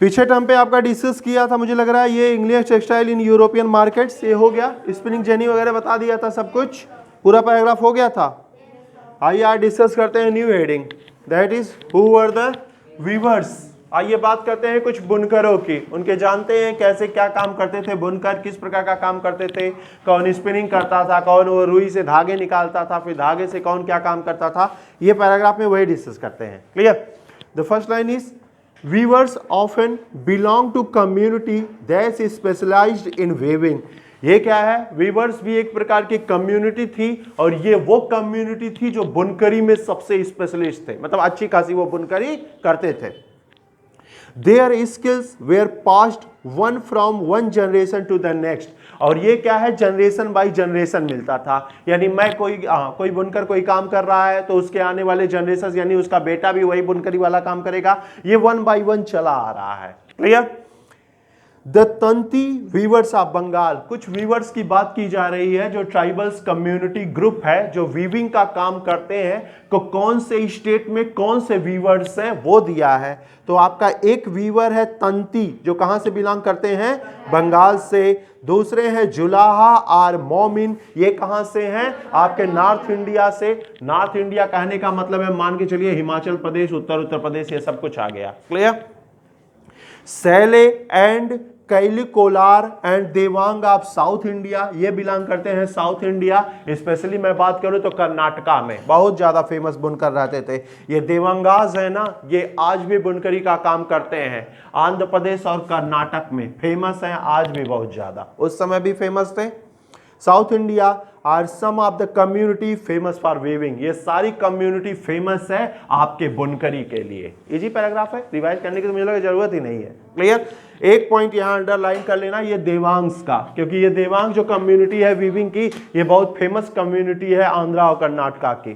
पीछे टर्म पे आपका डिस्कस किया था, मुझे लग रहा है ये English textile in European markets, ये हो गया। स्पिनिंग जेनी वगैरह बता दिया था, सब कुछ पूरा पैराग्राफ हो गया था। आइए आज डिस्कस करते हैं new heading, that is who were the weavers. आइए बात करते हैं कुछ बुनकरों की, उनके जानते हैं कैसे क्या काम करते थे बुनकर, किस प्रकार का काम करते थे, कौन स्पिनिंग करता था, कौन वो रुई से धागे निकालता था, फिर धागे से कौन क्या काम करता था, ये पैराग्राफ में वही डिस्कस करते हैं। Clear? The first line is weavers often belong to community that is specialized in weaving। ये क्या है? वीवर्स भी एक प्रकार की कम्युनिटी थी और ये वो कम्युनिटी थी जो बुनकरी में सबसे स्पेशलिस्ट थे, मतलब अच्छी खासी वो बुनकरी करते थे। Their skills were passed one from one generation to the next। और ये क्या है? जनरेशन बाय जनरेशन मिलता था, यानी मैं कोई बुनकर कोई काम कर रहा है तो उसके आने वाले जनरेशन यानी उसका बेटा भी वही बुनकरी वाला काम करेगा, ये वन बाय वन चला आ रहा है। Clear? The Tanti weavers of Bengal, कुछ वीवर्स की बात की जा रही है जो ट्राइबल्स कम्युनिटी ग्रुप है जो वीविंग का काम करते हैं, तो कौन से स्टेट में कौन से वीवर्स हैं वो दिया है। तो आपका एक वीवर है तंती जो कहां से बिलोंग करते हैं? बंगाल से। दूसरे हैं जुलाहा और मोमिन, ये कहां से हैं? आपके नॉर्थ इंडिया से। नॉर्थ इंडिया कहने का मतलब है मान के चलिए हिमाचल प्रदेश, उत्तर प्रदेश, ये सब कुछ आ गया। Clear? Sale and Kaikolar and Devang of south India, ये बिलोंग करते हैं साउथ इंडिया। स्पेशली मैं बात करूं तो कर्नाटका में बहुत ज्यादा फेमस बुनकर रहते थे। ये देवांगाज है ना, ये आज भी बुनकरी का काम करते हैं। आंध्र प्रदेश और कर्नाटक में फेमस हैं, आज भी बहुत ज्यादा, उस समय भी फेमस थे। South India are some of the community famous for weaving, ये सारी कम्युनिटी फेमस है आपके बुनकरी के लिए। इजी पैराग्राफ है, रिवाइज करने की तो मुझे लगा जरूरत ही नहीं है। क्लियर? एक पॉइंट यहां अंडरलाइन कर लेना, ये देवांग्स का, क्योंकि ये देवांग जो कम्युनिटी है वीविंग की, ये बहुत फेमस कम्युनिटी है आंध्रा और कर्नाटका की।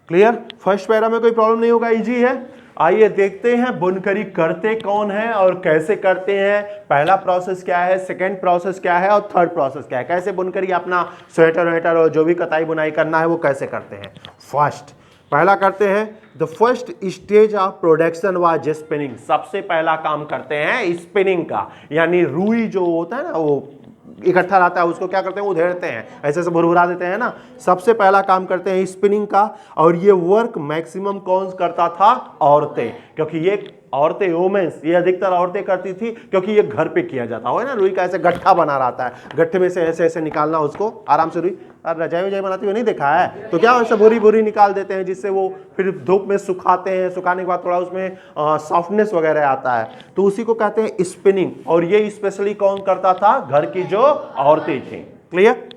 क्लियर? फर्स्ट पैरा में कोई प्रॉब्लम नहीं होगा, इजी है। आइए देखते हैं बुनकरी करते कौन है और कैसे करते हैं। पहला प्रोसेस क्या है, सेकंड प्रोसेस क्या है और थर्ड प्रोसेस क्या है, कैसे बुनकरी अपना स्वेटर वेटर और जो भी कताई बुनाई करना है वो कैसे करते हैं। फर्स्ट पहला करते हैं, the first stage of production was spinning. सबसे पहला काम करते हैं स्पिनिंग का, यानी रुई जो होता है ना वो इकट्ठा रहता है, उसको क्या करते हैं? उधेड़ते हैं, ऐसे से भुरभुरा देते हैं ना। सबसे पहला काम करते हैं स्पिनिंग का, और ये वर्क मैक्सिमम कौन करता था? औरतें, क्योंकि ये औरतें, वुमेन्स, ये अधिकतर औरतें करती थी, क्योंकि ये घर पे किया जाता है ना। रुई का ऐसे गट्ठा बना रहता है, गट्ठे में से ऐसे ऐसे निकालना उसको आराम से। रुई रजाई वजाई बनाती हुई नहीं देखा है तो क्या ऐसे भूरी भूरी निकाल देते हैं, जिससे वो फिर धूप में सुखाते हैं, सुखाने के बाद थोड़ा उसमें सॉफ्टनेस वगैरह आता है, तो उसी को कहते हैं स्पिनिंग। और ये स्पेशली कौन करता था? घर की जो औरतें थी। Clear?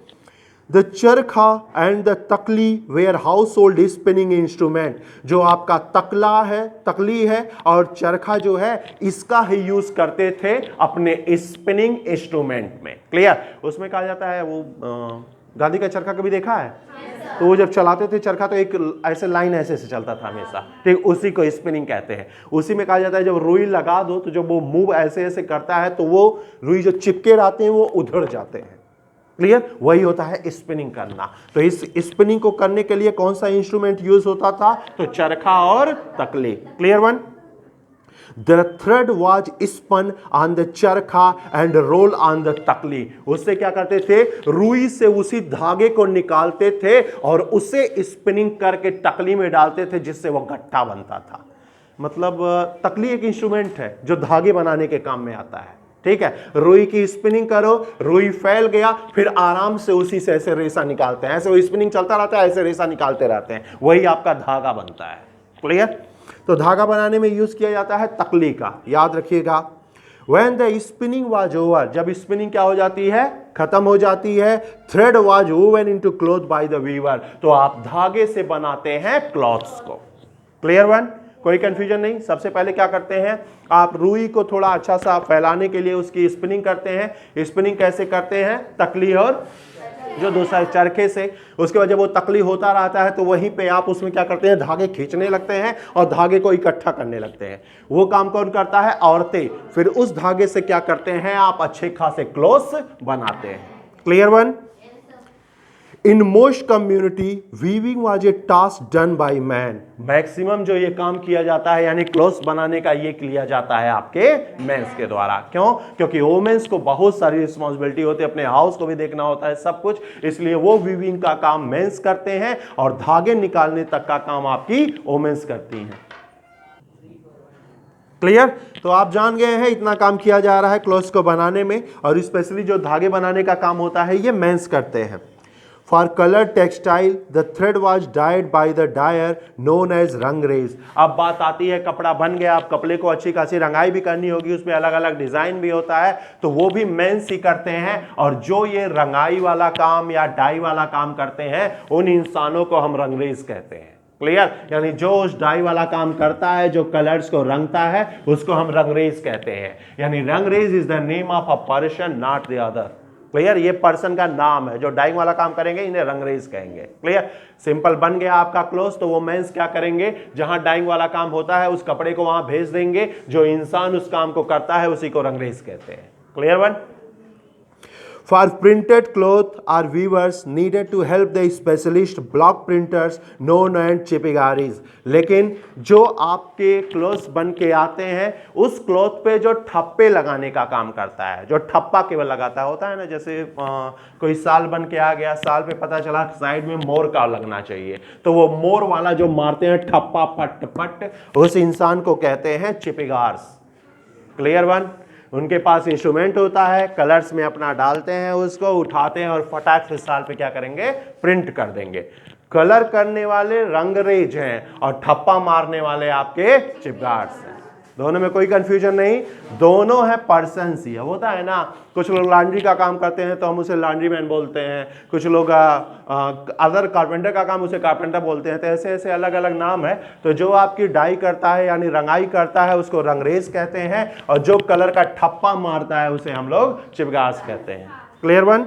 The charkha and the takli were household spinning instrument. जो आपका तकला है, तकली है, और चरखा जो है, इसका ही यूज करते थे अपने स्पिनिंग इंस्ट्रूमेंट में। क्लियर? उसमें कहा जाता है वो गांधी का चरखा कभी देखा है? तो वो जब चलाते थे चरखा तो एक ऐसे लाइन ऐसे से चलता था हमेशा, ठीक, उसी को स्पिनिंग कहते हैं। उसी में कहा जाता है जब रुई लगा दो तो जब वो मूव ऐसे ऐसे करता है तो वो रुई जो चिपके रहते हैं वो उधड़ जाते हैं। क्लियर? वही होता है स्पिनिंग करना। तो इस स्पिनिंग को करने के लिए कौन सा इंस्ट्रूमेंट यूज होता था? तो चरखा और तकली। Clear one? The thread was spun on the चरखा and roll on the तकली। उससे क्या करते थे? रुई से उसी धागे को निकालते थे और उसे स्पिनिंग करके तकली में डालते थे, जिससे वो गट्ठा बनता था। मतलब तकली एक इंस्ट्रूमेंट है जो धागे बनाने के काम में आता है। ठीक है? रुई की स्पिनिंग करो, रुई फैल गया, फिर आराम से उसी से ऐसे रेशा निकालते हैं, ऐसे वो स्पिनिंग चलता रहता है, ऐसे रेशा निकालते रहते हैं, वही आपका धागा बनता है। क्लियर? तो धागा बनाने में यूज किया जाता है तकली का, याद रखिएगा। When the spinning was over, जब स्पिनिंग क्या हो जाती है? खत्म हो जाती है। Thread was woven into cloth by the weaver, तो आप धागे से बनाते हैं क्लॉथ्स को। Clear one? कोई कंफ्यूजन नहीं। सबसे पहले क्या करते हैं? आप रुई को थोड़ा अच्छा सा फैलाने के लिए उसकी स्पिनिंग करते हैं। स्पिनिंग कैसे करते हैं? तकली और जो दूसरा चरखे से। उसके बाद जब वो तकली होता रहता है तो वहीं पे आप उसमें क्या करते हैं? धागे खींचने लगते हैं और धागे को इकट्ठा करने लगते हैं। वो काम कौन करता है? औरतें। फिर उस धागे से क्या करते हैं? आप अच्छे खासे क्लॉथ्स बनाते हैं। Clear one? In most community weaving was a task done by man. Maximum जो ये काम किया जाता है यानी क्लोथ्स बनाने का ये किया जाता है आपके मेंस के द्वारा। क्यों? क्योंकि वोमेन्स को बहुत सारी रिस्पॉन्सिबिलिटी होती है, अपने हाउस को भी देखना होता है सब कुछ, इसलिए वो वीविंग का काम मेंस करते हैं और धागे निकालने तक का काम आपकी वोमेन्स करती हैं। क्लियर? तो आप जान गए हैं इतना काम किया जा रहा है क्लोथ्स को बनाने में, और स्पेशली जो धागे बनाने का काम होता है ये मेंस करते हैं। For colour textile the thread was dyed by the dyer known as rangrez. अब बात आती है कपड़ा बन गया, अब कपड़े को अच्छी खासी रंगाई भी करनी होगी, उसमें अलग अलग डिजाइन भी होता है, तो वो भी मेंस ही करते हैं। और जो ये रंगाई वाला काम या डाई वाला काम करते हैं उन इंसानों को हम रंगरेज कहते हैं। क्लियर? यानी जो उस डाई वाला काम करता है, जो कलर्स को रंगता है, उसको हम रंगरेज कहते हैं। यानी rangrez is the name of a person, not the other. Clear? ये पर्सन का नाम है, जो डाइंग वाला काम करेंगे इन्हें रंगरेज कहेंगे। क्लियर? सिंपल बन गया आपका क्लोथ, तो वो मेंस क्या करेंगे, जहां डाइंग वाला काम होता है उस कपड़े को वहां भेज देंगे, जो इंसान उस काम को करता है उसी को रंगरेज कहते हैं। Clear one? For printed cloth, our weavers needed to help the specialist block printers known as chipigaris। लेकिन जो आपके क्लोथ्स बन के आते हैं उस क्लोथ पे जो ठप्पे लगाने का काम करता है, जो ठप्पा केवल लगाता होता है ना, जैसे कोई साल बन के आ गया, साल पे पता चला साइड में मोर का लगना चाहिए, तो वो मोर वाला जो मारते हैं ठप्पा पट पट, उस इंसान को कहते हैं चिपिगार्स। Clear one? उनके पास इंस्ट्रूमेंट होता है, कलर्स में अपना डालते हैं, उसको उठाते हैं और फटाक से साल पे क्या करेंगे, प्रिंट कर देंगे। कलर करने वाले रंगरेज हैं और ठप्पा मारने वाले आपके चिपगार्ड्स हैं। दोनों में कोई कंफ्यूजन नहीं, दोनों है पर्सन्स ही है। होता है ना, कुछ लोग लॉन्ड्री का काम करते हैं तो हम उसे लॉन्ड्री मैन बोलते हैं, कुछ लोग अदर कारपेंटर का काम उसे कारपेंटर बोलते हैं, तो ऐसे ऐसे अलग अलग नाम है। तो जो आपकी डाई करता है यानी रंगाई करता है उसको रंगरेज कहते हैं, और जो कलर का ठप्पा मारता है उसे हम लोग चिपगार्स कहते हैं। Clear one?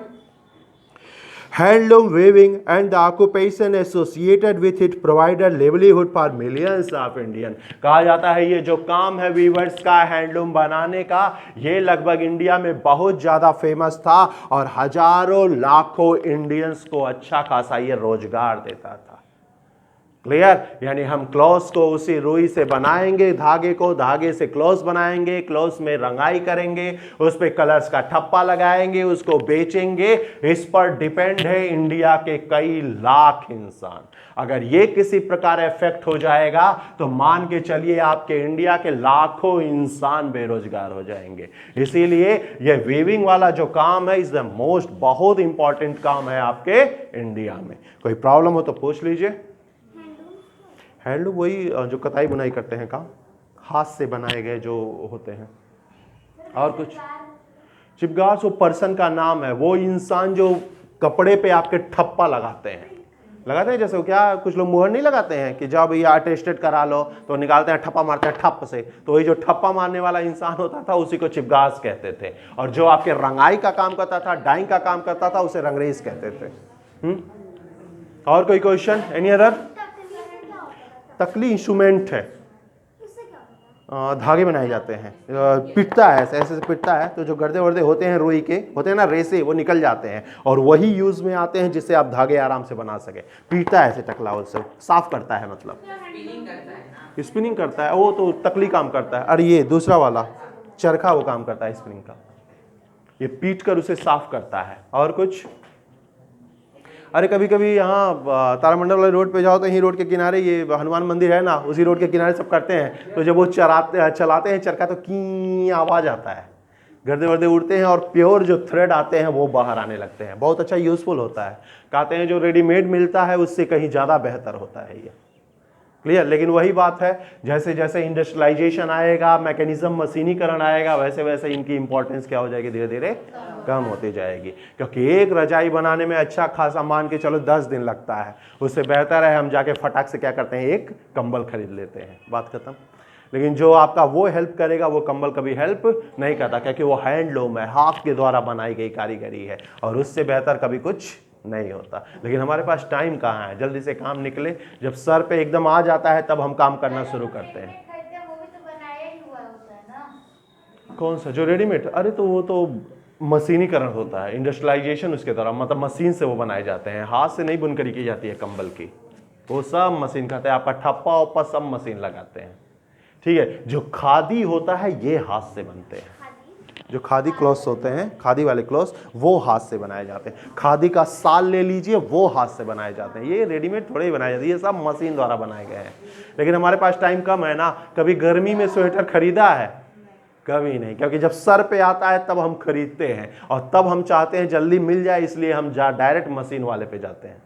Handloom weaving and the occupation associated with it provided livelihood for millions of Indian। कहा जाता है ये जो काम है वीवर्स का, हैंडलूम बनाने का, ये लगभग इंडिया में बहुत ज़्यादा फेमस था और हजारों लाखों इंडियंस को अच्छा खासा ये रोजगार देता था। क्लियर? यानी हम क्लॉथ्स को उसी रुई से बनाएंगे, धागे को, धागे से क्लॉथ्स बनाएंगे, क्लॉथ्स में रंगाई करेंगे, उस पे कलर्स का ठप्पा लगाएंगे, उसको बेचेंगे। इस पर डिपेंड है इंडिया के कई लाख इंसान। अगर ये किसी प्रकार इफेक्ट हो जाएगा तो मान के चलिए आपके इंडिया के लाखों इंसान बेरोजगार हो जाएंगे। इसीलिए ये वीविंग वाला जो काम है इज द मोस्ट, बहुत इंपॉर्टेंट काम है आपके इंडिया में। कोई प्रॉब्लम हो तो पूछ लीजिए। हैंडलूम वही जो कताई बुनाई करते हैं काम, हाथ से बनाए गए जो होते हैं। और कुछ चिपगार्स वो पर्सन का नाम है, वो इंसान जो कपड़े पे आपके ठप्पा लगाते हैं जैसे क्या कुछ लोग मुहर नहीं लगाते हैं कि जब ये अटेस्टेड करा लो तो निकालते हैं, ठप्पा मारते हैं ठप से, तो वही जो ठप्पा मारने वाला इंसान होता था उसी को चिपगार्स कहते थे। और जो आपके रंगाई का काम करता था, डाइंग का काम करता था, उसे रंगरेज कहते थे। और कोई क्वेश्चन? Any other? तकली इंस्ट्रूमेंट है, धागे बनाए जाते हैं, पिटता है, ऐसे ऐसे पिटता है तो जो गर्दे वर्दे होते हैं रुई के, होते हैं ना रेसे, वो निकल जाते हैं और वही यूज में आते हैं जिससे आप धागे आराम से बना सके। पीटता है ऐसे टकलाओ से, साफ करता है, मतलब स्पिनिंग करता है, वो तो तकली काम करता है। और ये दूसरा वाला चरखा वो काम करता है स्पिनिंग का, ये पीट कर उसे साफ करता है। और कुछ? अरे कभी कभी यहाँ तारामंडल वाले रोड पे जाओ तो यही रोड के किनारे ये हनुमान मंदिर है ना, उसी रोड के किनारे सब करते हैं, तो जब वो चलाते हैं चरखा तो की आवाज़ आता है, गर्दे वर्दे उड़ते हैं और प्योर जो थ्रेड आते हैं वो बाहर आने लगते हैं। बहुत अच्छा यूजफुल होता है। कहते हैं जो रेडीमेड मिलता है उससे कहीं ज़्यादा बेहतर होता है ये। क्लियर? लेकिन वही बात है, जैसे जैसे इंडस्ट्रियलाइजेशन आएगा, मैकेनिज्म मशीनीकरण आएगा, वैसे वैसे इनकी इंपॉर्टेंस क्या हो जाएगी, धीरे धीरे कम होती जाएगी। क्योंकि एक रजाई बनाने में अच्छा खासा मान के चलो 10 दिन लगता है, उससे बेहतर है हम जाके फटाक से क्या करते हैं, एक कंबल खरीद लेते हैं, बात खत्म। लेकिन जो आपका वो हेल्प करेगा वो कंबल कभी हेल्प नहीं करता, क्योंकि वो हैंडलूम है, हाथ के द्वारा बनाई गई कारीगरी है, और उससे बेहतर कभी कुछ नहीं होता। लेकिन हमारे पास टाइम कहाँ है, जल्दी से काम निकले, जब सर पे एकदम आ जाता है तब हम काम करना शुरू करते हैं। कौन सा? जो रेडीमेड? अरे तो वो तो मशीनीकरण होता है, इंडस्ट्रियलाइजेशन उसके द्वारा, मतलब मशीन से वो बनाए जाते हैं, हाथ से नहीं बुनकरी की जाती है कंबल की, वो सब मशीन करते हैं, आपका ठप्पा उप्पा सब मशीन लगाते हैं, ठीक है। जो खादी होता है ये हाथ से बनते हैं, जो खादी क्लॉथ्स होते हैं, खादी वाले क्लॉथ्स वो हाथ से बनाए जाते हैं। खादी का साल ले लीजिए, वो हाथ से बनाए जाते हैं, ये रेडीमेड थोड़े ही बनाए जाते हैं, ये सब मशीन द्वारा बनाए गए हैं। लेकिन हमारे पास टाइम कम है ना, कभी गर्मी में स्वेटर खरीदा है? कभी नहीं, क्योंकि जब सर पे आता है तब हम खरीदते हैं और तब हम चाहते हैं जल्दी मिल जाए, इसलिए हम डायरेक्ट मशीन वाले पे जाते हैं।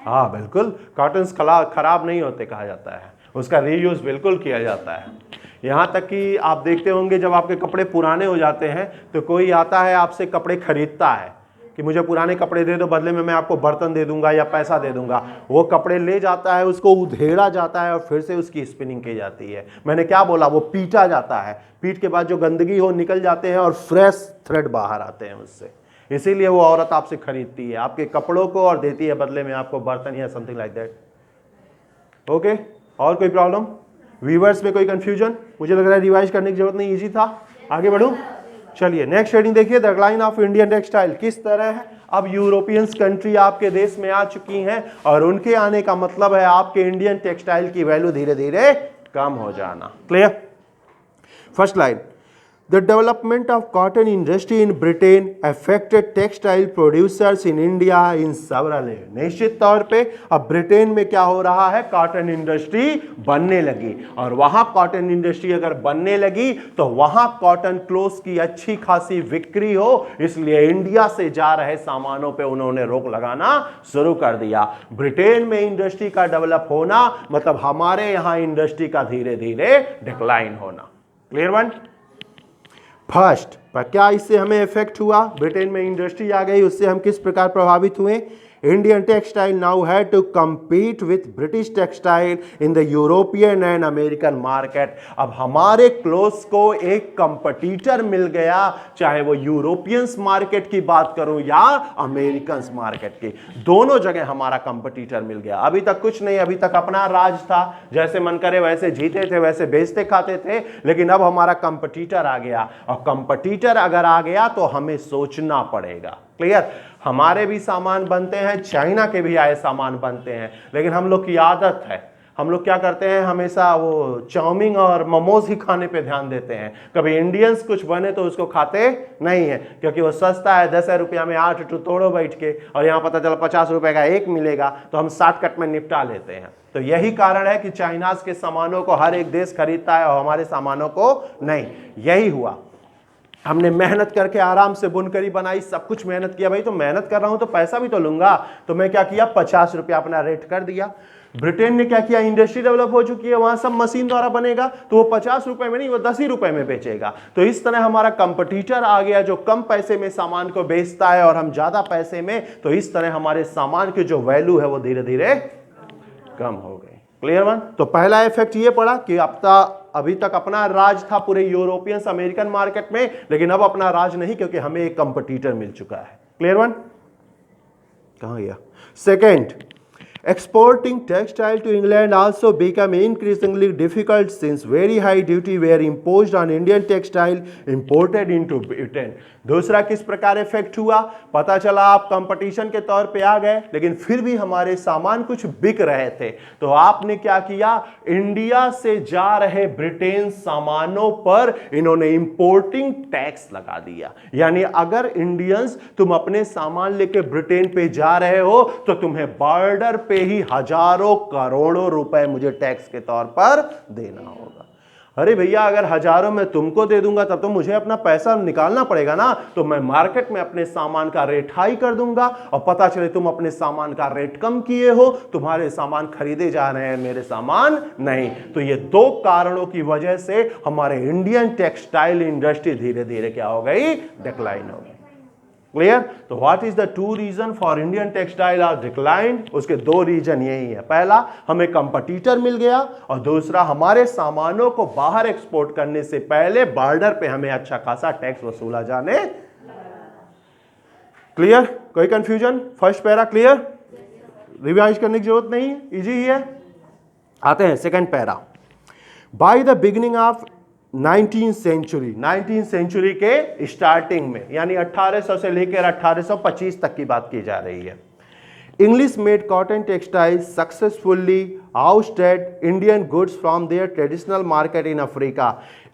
हाँ बिल्कुल, कॉटन खराब नहीं होते कहा जाता है, उसका रीयूज बिल्कुल किया जाता है। यहाँ तक कि आप देखते होंगे जब आपके कपड़े पुराने हो जाते हैं तो कोई आता है आपसे कपड़े खरीदता है कि मुझे पुराने कपड़े दे दो, बदले में मैं आपको बर्तन दे दूंगा या पैसा दे दूंगा। वो कपड़े ले जाता है, उसको उधेड़ा जाता है और फिर से उसकी स्पिनिंग की जाती है। मैंने क्या बोला, वो पीटा जाता है, पीट के बाद जो गंदगी हो निकल जाते हैं और फ्रेश थ्रेड बाहर आते हैं उससे। इसीलिए वो औरत आपसे खरीदती है आपके कपड़ों को और देती है बदले में आपको बर्तन या समथिंग लाइक दैट। ओके, और कोई प्रॉब्लम? वीवर्स में कोई कंफ्यूजन? मुझे लग रहा है रिवाइज करने की जरूरत नहीं, इजी था। आगे बढ़ूं? चलिए नेक्स्ट हेडिंग देखिए, the decline of Indian textile. किस तरह है, अब यूरोपियंस कंट्री आपके देश में आ चुकी हैं और उनके आने का मतलब है आपके इंडियन टेक्सटाइल की वैल्यू धीरे धीरे कम हो जाना। Clear? First line, the development of cotton industry in Britain affected textile producers in India in several ways। निश्चित तौर पे अब ब्रिटेन में क्या हो रहा है, कॉटन इंडस्ट्री बनने लगी, और वहां कॉटन इंडस्ट्री अगर बनने लगी तो वहां कॉटन क्लोथ्स की अच्छी खासी बिक्री हो, इसलिए इंडिया से जा रहे सामानों पे उन्होंने रोक लगाना शुरू कर दिया। ब्रिटेन में इंडस्ट्री का डेवलप होना मतलब हमारे यहां इंडस्ट्री का धीरे धीरे डिक्लाइन होना। Clear one? फर्स्ट, पर क्या इससे हमें इफेक्ट हुआ? ब्रिटेन में इंडस्ट्री आ गई, उससे हम किस प्रकार प्रभावित हुए? Indian textile now had to compete with British textile in the European and American market. अब हमारे क्लोथ्स को एक कंपटीटर मिल गया, चाहे वो यूरोपियंस मार्केट की बात करूं या अमेरिकन मार्केट की, दोनों जगह हमारा कंपटीटर मिल गया। अभी तक कुछ नहीं, अभी तक अपना राज था, जैसे मन करे वैसे जीते थे, वैसे बेचते खाते थे, लेकिन अब हमारा कंपटीटर आ गया, और कंपटीटर अगर आ गया तो हमें सोचना पड़ेगा। क्लियर? हमारे भी सामान बनते हैं, चाइना के भी आए सामान बनते हैं, लेकिन हम लोग की आदत है, हम लोग क्या करते हैं, हमेशा वो चाउमीन और मोमोज ही खाने पे ध्यान देते हैं। कभी इंडियंस कुछ बने तो उसको खाते नहीं है, क्योंकि वो सस्ता है, 10 रुपया में 8 टू तोड़ो बैठ के, और यहाँ पता चला 50 रुपए का एक मिलेगा, तो हम शॉर्टकट में निपटा लेते हैं। तो यही कारण है कि चाइनाज के सामानों को हर एक देश खरीदता है और हमारे सामानों को नहीं। यही हुआ, हमने मेहनत करके आराम से बुनकरी बनाई, सब कुछ मेहनत किया, भाई तो मेहनत कर रहा हूं तो पैसा भी तो लूंगा, तो मैं क्या किया, 50 रुपया अपना रेट कर दिया। ब्रिटेन ने क्या किया, इंडस्ट्री डेवलप हो चुकी है, वहां सब मशीन द्वारा बनेगा, तो वो 50 रुपए में नहीं, वो 10 ही रुपए में बेचेगा। तो इस तरह हमारा कंपटीटर आ गया जो कम पैसे में सामान को बेचता है और हम ज्यादा पैसे में, तो इस तरह हमारे सामान की जो वैल्यू है वो धीरे धीरे कम हो गई। Clear one? तो पहला इफेक्ट ये पड़ा कि अभी तक अपना राज था पूरे यूरोपियंस अमेरिकन मार्केट में, लेकिन अब अपना राज नहीं, क्योंकि हमें एक कंपटीटर मिल चुका है। Clear one? कहां गया? Second, exporting textile to England also became increasingly difficult since very high duty were imposed on Indian textile imported into Britain। दूसरा किस प्रकार इफेक्ट हुआ? पता चला आप कंपटीशन के तौर पे आ गए, लेकिन फिर भी हमारे सामान कुछ बिक रहे थे, तो आपने क्या किया, इंडिया से जा रहे ब्रिटेन सामानों पर इन्होंने इंपोर्टिंग टैक्स लगा दिया। यानी अगर इंडियंस तुम अपने सामान लेके ब्रिटेन पे जा रहे हो तो तुम्हें बॉर्डर पे ही हजारों करोड़ों रुपए मुझे टैक्स के तौर पर देना होगा। अरे भैया, अगर हजारों में तुमको दे दूंगा तब तो मुझे अपना पैसा निकालना पड़ेगा ना, तो मैं मार्केट में अपने सामान का रेट हाई कर दूंगा, और पता चले तुम अपने सामान का रेट कम किए हो, तुम्हारे सामान खरीदे जा रहे हैं, मेरे सामान नहीं। तो ये दो कारणों की वजह से हमारे इंडियन टेक्सटाइल इंडस्ट्री धीरे धीरे क्या हो गई, डिक्लाइन हो गई। क्लियर? तो what is the two reason for Indian textile are decline? उसके दो रीजन यही है, पहला हमें कंपटीटर मिल गया, और दूसरा हमारे सामानों को बाहर एक्सपोर्ट करने से पहले बॉर्डर पे हमें अच्छा खासा टैक्स वसूला जाने। क्लियर? कोई confusion? First para clear? Revise करने की जरूरत नहीं है, इजी ही है। आते हैं second para. By the beginning of 19th century के स्टार्टिंग में, यानी 1800 से लेकर 1825 तक की बात की जा रही है। English made cotton textiles successfully ousted Indian goods from there traditional market in Africa.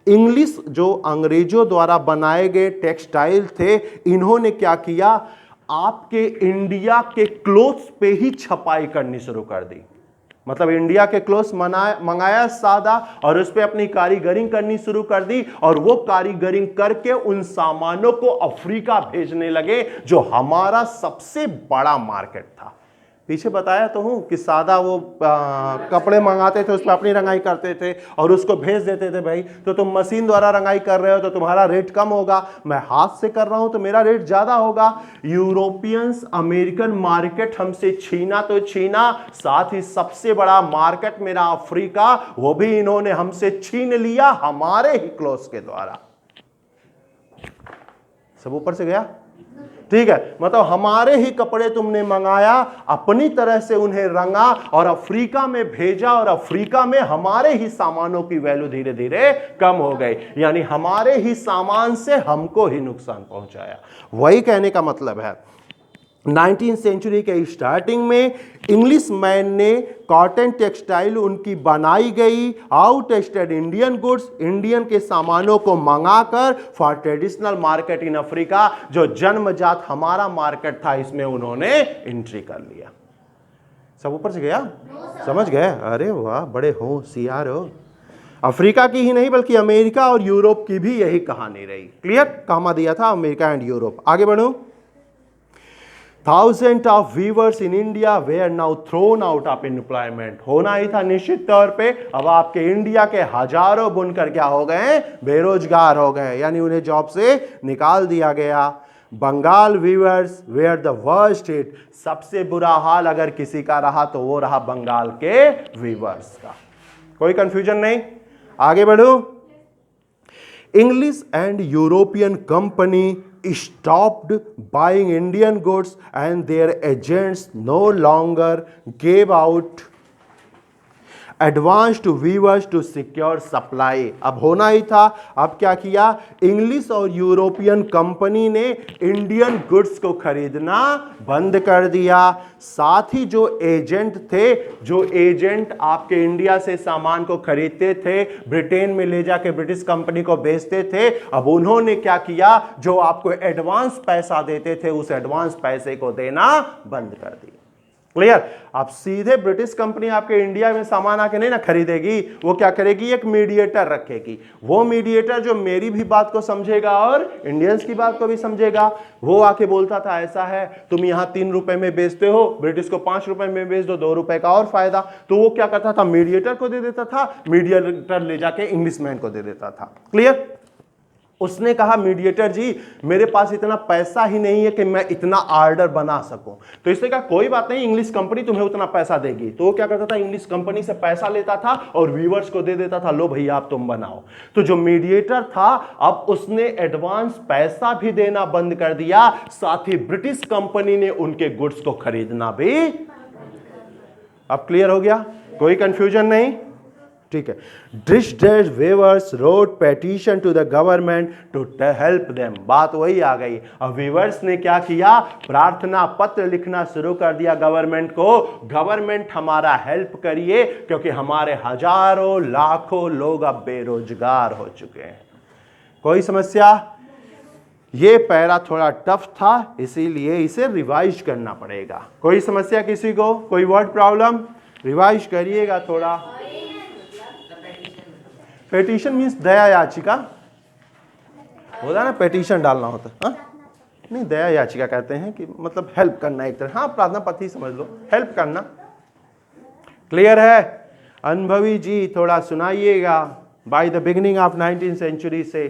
English जो अंग्रेजों द्वारा बनाए गए टेक्सटाइल थे, इन्होंने क्या किया, आपके इंडिया के क्लोथ्स पे ही छपाई करनी शुरू कर दी। मतलब इंडिया के क्लोथ्स मंगाया सादा और उस पे अपनी कारीगरी करनी शुरू कर दी, और वो कारीगरी करके उन सामानों को अफ्रीका भेजने लगे, जो हमारा सबसे बड़ा मार्केट था। पीछे बताया तो हूं कि सादा वो कपड़े मंगाते थे, उस पर अपनी रंगाई करते थे और उसको भेज देते थे। भाई तो तुम मशीन द्वारा रंगाई कर रहे हो तो तुम्हारा रेट कम होगा, मैं हाथ से कर रहा हूं तो मेरा रेट ज्यादा होगा। यूरोपियंस अमेरिकन मार्केट हमसे छीना तो छीना, साथ ही सबसे बड़ा मार्केट मेरा अफ्रीका, वो भी इन्होंने हमसे छीन लिया हमारे ही क्लोथ्स के द्वारा। सब ऊपर से गया, ठीक है। मतलब हमारे ही कपड़े तुमने मंगाया, अपनी तरह से उन्हें रंगा और अफ्रीका में भेजा, और अफ्रीका में हमारे ही सामानों की वैल्यू धीरे धीरे कम हो गई, यानी हमारे ही सामान से हमको ही नुकसान पहुंचाया। वही कहने का मतलब है 19th सेंचुरी के स्टार्टिंग में इंग्लिश मैन ने कॉटन टेक्सटाइल उनकी बनाई गई आउटस्टेड इंडियन गुड्स, इंडियन के सामानों को मंगाकर for traditional market in Africa, जो जन्मजात हमारा मार्केट था, इसमें उन्होंने एंट्री कर लिया। सब ऊपर से गया, समझ गए? अरे वाह, बड़े होशियार हो। अफ्रीका की ही नहीं बल्कि अमेरिका और यूरोप की भी यही कहानी रही। क्लियर? कहां दिया था? America and Europe. आगे बढ़ो। Thousands of weavers in India were now thrown out of employment। होना ही था निश्चित तौर पे। अब आपके इंडिया के हजारों बुनकर क्या हो गए? बेरोजगार हो गए, यानी उन्हें जॉब से निकाल दिया गया। Bengal weavers were the worst hit. सबसे बुरा हाल अगर किसी का रहा तो वो रहा बंगाल के वीवर्स का। कोई कंफ्यूजन नहीं? आगे बढ़ो। English and European company stopped buying Indian goods and their agents no longer gave out advance to weavers to secure supply. अब होना ही था। अब क्या किया? इंग्लिश और यूरोपियन कंपनी ने इंडियन गुड्स को खरीदना बंद कर दिया। साथ ही जो एजेंट थे, जो एजेंट आपके इंडिया से सामान को खरीदते थे, ब्रिटेन में ले जाके ब्रिटिश कंपनी को बेचते थे, अब उन्होंने क्या किया? जो आपको एडवांस पैसा देते थे, उस एडवांस पैसे को देना बंद कर दिया। क्लियर? अब सीधे ब्रिटिश कंपनी आपके इंडिया में सामान आके नहीं ना खरीदेगी, वो क्या करेगी? एक मीडिएटर रखेगी। वो मीडिएटर जो मेरी भी बात को समझेगा और इंडियंस की बात को भी समझेगा। वो आके बोलता था ऐसा है, तुम यहां 3 रुपए में बेचते हो, ब्रिटिश को 5 रुपए में बेच दो, 2 रुपए का और फायदा। तो वो क्या करता था? मीडिएटर को दे देता था, मीडिएटर ले जाके इंग्लिशमैन को दे देता था। क्लियर? उसने कहा मीडिएटर जी, मेरे पास इतना पैसा ही नहीं है कि मैं इतना ऑर्डर बना सकूं। तो इसने कहा कोई बात नहीं, इंग्लिश कंपनी तुम्हें उतना पैसा देगी। तो वो क्या करता था? इंग्लिश कंपनी से पैसा लेता था और व्यूअर्स को दे देता था, लो भैया आप तुम बनाओ। तो जो मीडिएटर था, अब उसने एडवांस पैसा भी देना बंद कर दिया, साथ ही ब्रिटिश कंपनी ने उनके गुड्स को खरीदना भी। अब क्लियर हो गया? कोई कंफ्यूजन नहीं? ठीक है। Distressed weavers wrote petition to the government to help them. बात वही आ गई। अब वीवर्स ने क्या किया? प्रार्थना पत्र लिखना शुरू कर दिया गवर्नमेंट को, गवर्नमेंट हमारा हेल्प करिए, क्योंकि हमारे हजारों लाखों लोग अब बेरोजगार हो चुके हैं। कोई समस्या? ये पैरा थोड़ा टफ था, इसीलिए इसे रिवाइज करना पड़ेगा। कोई समस्या किसी को? कोई वर्ड प्रॉब्लम? रिवाइज करिएगा थोड़ा। पेटिशन मीन्स दया याचिका होता है ना, पेटिशन डालना होता है। नहीं, दया याचिका कहते हैं कि मतलब हेल्प करना एक तरह। हाँ, प्रार्थना पत्र ही समझ लो, हेल्प करना। क्लियर है? अनुभवी जी थोड़ा सुनाइएगा by the beginning of 19th century से।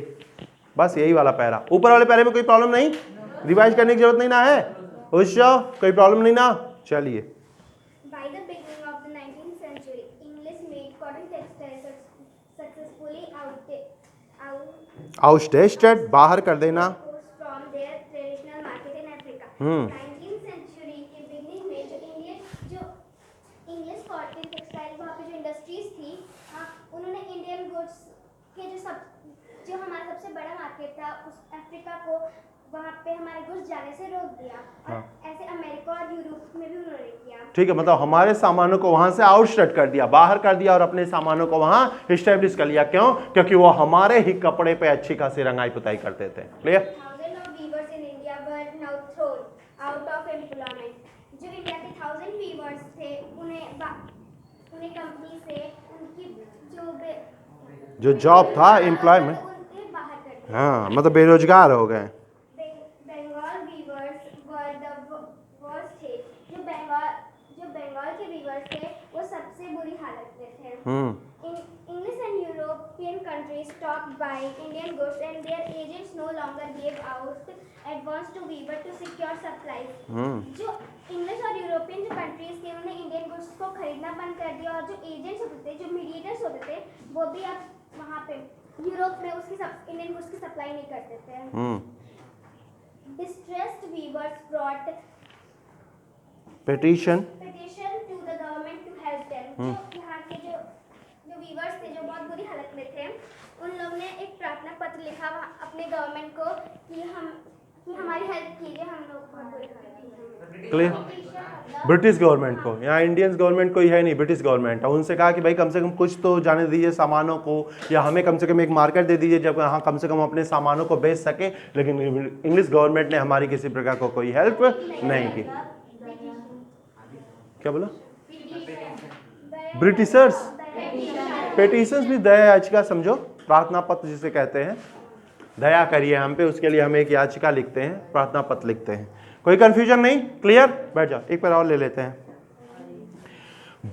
बस यही वाला पैरा। ऊपर वाले पैरे में कोई प्रॉब्लम नहीं? रिवाइज करने की जरूरत नहीं ना है? कोई प्रॉब्लम नहीं ना? चलिए। आउटस्टेड बाहर कर देना। 19th सेंचुरी के बिगनिंग में जो इंग्लिश कॉटन टेक्सटाइल वहाँ पे जो इंडस्ट्रीज थी, उन्होंने इंडियन गुड्स जो हमारा सबसे बड़ा मार्केट था उस अफ्रीका को वहाँ पे हमारे गुड्स जाने से रोक दिया। और ऐसे अमेरिका और यूरोप में भी उन्होंने किया। ठीक है, मतलब हमारे सामानों को वहां से आउटस्टट कर दिया, बाहर कर दिया और अपने सामानों को वहां इस्टेब्लिश कर लिया। क्यों? क्योंकि वो हमारे ही कपड़े पे अच्छी खासी रंगाई पुताई करते थे। Clear? Thousands of weavers in India were now thrown out of employment. जो इंडिया के 1000 weavers थे उन्हें कंपनी से उनकी जो जॉब था, एम्प्लॉयमेंट, उनके बाहर कर दिया। हाँ, मतलब बेरोजगार हो गए। Bengal weavers were the worst थे। जो बंगाल के वीवर्स थे वो सबसे बुरी हालत में थे। English and European countries stopped buying Indian goods and their agents no longer gave out advance to weaver to secure supplies. जो इंग्लिश और यूरोपियन जो कंट्रीज थे उन्होंने इंडियन गुड्स को खरीदना बंद कर दिया और जो एजेंट्स होते थे, जो मीडिएटर्स होते थे, वो भी अब वहाँ पे यूरोप में उसकी इंडियन गुड्स की सप्लाई नहीं करते थे। Distressed weavers brought petition to the government to help them. जो यहाँ के जो वीवर्स थे जो बहुत बुरी हालत में थे, उन लोगों ने एक प्रार्थना पत्र लिखा अपने गवर्नमेंट को कि हमारी हेल्प कीजिए, हम लोग बहुत बुरी हालत में। क्लियर? ब्रिटिश गवर्नमेंट को, यहाँ इंडियन गवर्नमेंट कोई है नहीं, ब्रिटिश गवर्नमेंट है। उनसे कहा कि भाई कम से कम कुछ तो जाने दीजिए सामानों को, या हमें कम से कम एक मार्केट दे दीजिए जब यहाँ कम से कम अपने सामानों को बेच सके। लेकिन इंग्लिश गवर्नमेंट ने हमारी किसी प्रकार को कोई हेल्प नहीं की। क्या बोला? ब्रिटिशर्स पेटिशंस भी दया याचिका समझो, प्रार्थना पत्र जिसे कहते हैं। दया करिए हम पे, उसके लिए हम एक याचिका लिखते हैं, प्रार्थना पत्र लिखते हैं। कोई कंफ्यूजन नहीं? क्लियर? बैठ जाओ, एक बार और ले लेते हैं।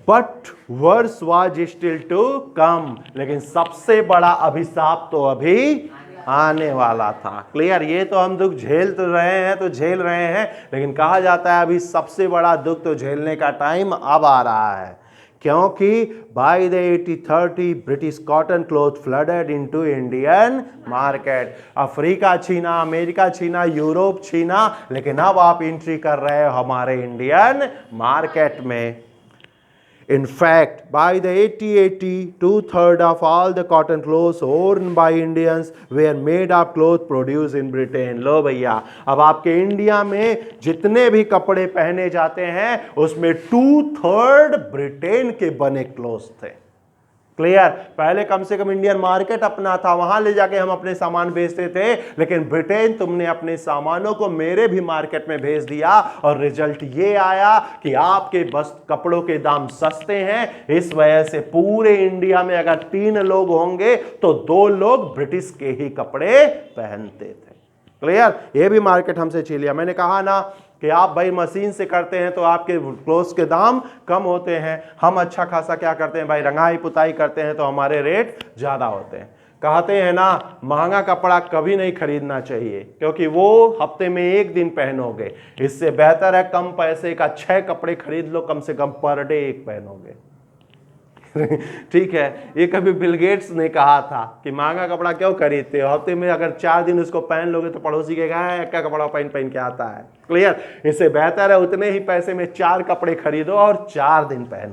But worse was still to come, लेकिन सबसे बड़ा अभिशाप तो अभी आने वाला था। क्लियर? ये तो हम दुख झेल तो रहे हैं, तो झेल रहे हैं, लेकिन कहा जाता है अभी सबसे बड़ा दुख तो झेलने का टाइम अब आ रहा है। क्योंकि by the 1830 British cotton cloth flooded into Indian market. Africa छीना, अमेरिका छीना, यूरोप छीना, लेकिन अब आप एंट्री कर रहे हो हमारे इंडियन मार्केट में। In fact, by the 1880, 2/3 of all the cotton clothes worn by Indians were made of cloth produced in Britain. लो भैया, अब आपके इंडिया में जितने भी कपड़े पहने जाते हैं उसमें 2/3 ब्रिटेन के बने क्लोथ्स थे। क्लियर? पहले कम से कम इंडियन मार्केट अपना था, वहां ले जाके हम अपने सामान बेचते थे, लेकिन ब्रिटेन तुमने अपने सामानों को मेरे भी मार्केट में भेज दिया और रिजल्ट ये आया कि आपके बस कपड़ों के दाम सस्ते हैं। इस वजह से पूरे इंडिया में अगर 3 लोग होंगे तो 2 लोग ब्रिटिश के ही कपड़े पहनते थे। क्लियर? ये भी मार्केट हमसे छीन लिया। मैंने कहा ना कि आप भाई मशीन से करते हैं तो आपके क्लोथ्स के दाम कम होते हैं, हम अच्छा खासा क्या करते हैं भाई, रंगाई पुताई करते हैं तो हमारे रेट ज़्यादा होते हैं। कहते हैं ना, महंगा कपड़ा कभी नहीं खरीदना चाहिए क्योंकि वो हफ्ते में 1 दिन पहनोगे। इससे बेहतर है कम पैसे का 6 कपड़े खरीद लो, कम से कम पर डे 1 पहनोगे। ठीक है? ये कभी बिल गेट्स ने कहा था कि महंगा कपड़ा क्यों खरीदते हो, हफ्ते में अगर 4 दिन उसको पहन लोगे तो पड़ोसी के कहा क्या कपड़ा पहन के आता है। क्लियर? इससे बेहतर है उतने ही पैसे में 4 कपड़े खरीदो और 4 दिन पहनो।